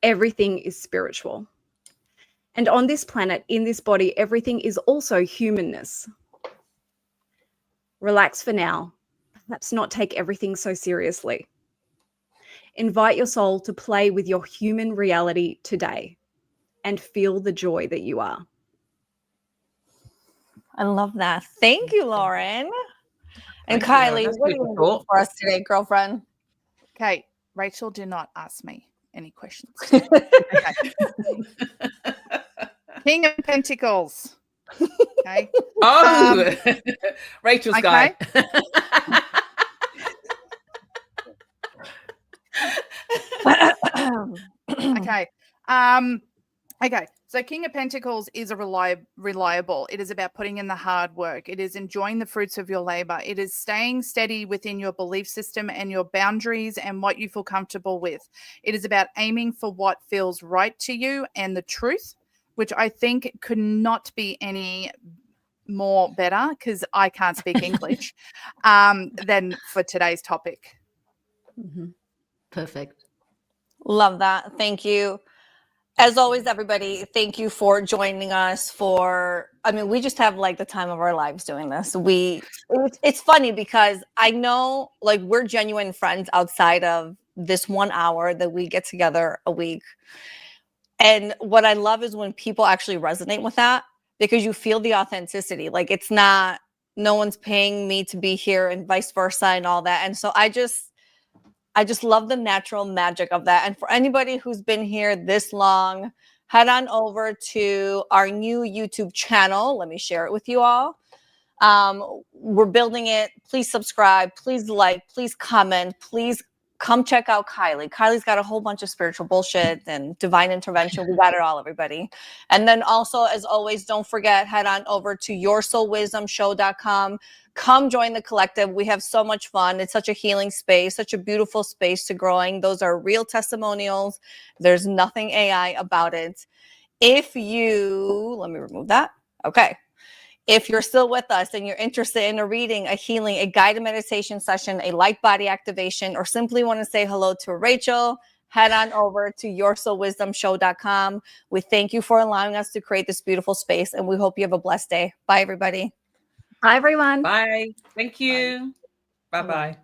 Everything is spiritual. And on this planet, in this body, everything is also humanness. Relax for now. Perhaps not take everything so seriously. Invite your soul to play with your human reality today and feel the joy that you are. I love that. Thank you, Lauren. And Thank you, Lauren. Kylie, That's what are you beautiful going to do thought. for us today, girlfriend? Okay, Rachel, do not ask me any questions. King of Pentacles. Okay. Oh, Rachel's guy. Okay. Okay. So King of Pentacles is a reliable. It is about putting in the hard work. It is enjoying the fruits of your labor. It is staying steady within your belief system and your boundaries and what you feel comfortable with. It is about aiming for what feels right to you and the truth, which I think could not be any more better, because I can't speak English, than for today's topic. Mm-hmm. Perfect. Love that. Thank you. As always, everybody, thank you for joining us we just have like the time of our lives doing this. It's funny because I know like we're genuine friends outside of this 1 hour that we get together a week. And what I love is when people actually resonate with that, because you feel the authenticity. Like it's not, no one's paying me to be here and vice versa and all that. And so I just love the natural magic of that. And for anybody who's been here this long, head on over to our new YouTube channel. Let me share it with you all. We're building it. Please subscribe. Please like. Please comment. Please come check out Kylie. Kylie's got a whole bunch of spiritual bullshit and divine intervention. We got it all, everybody. And then also, as always, don't forget, head on over to yoursoulwisdomshow.com. Come join the collective. We have so much fun. It's such a healing space, such a beautiful space to growing. Those are real testimonials. There's nothing AI about it. Let me remove that. Okay. If you're still with us and you're interested in a reading, a healing, a guided meditation session, a light body activation, or simply want to say hello to Rachel, head on over to yoursoulwisdomshow.com. We thank you for allowing us to create this beautiful space, and we hope you have a blessed day. Bye, everybody. Bye, everyone. Bye. Thank you. Bye-bye.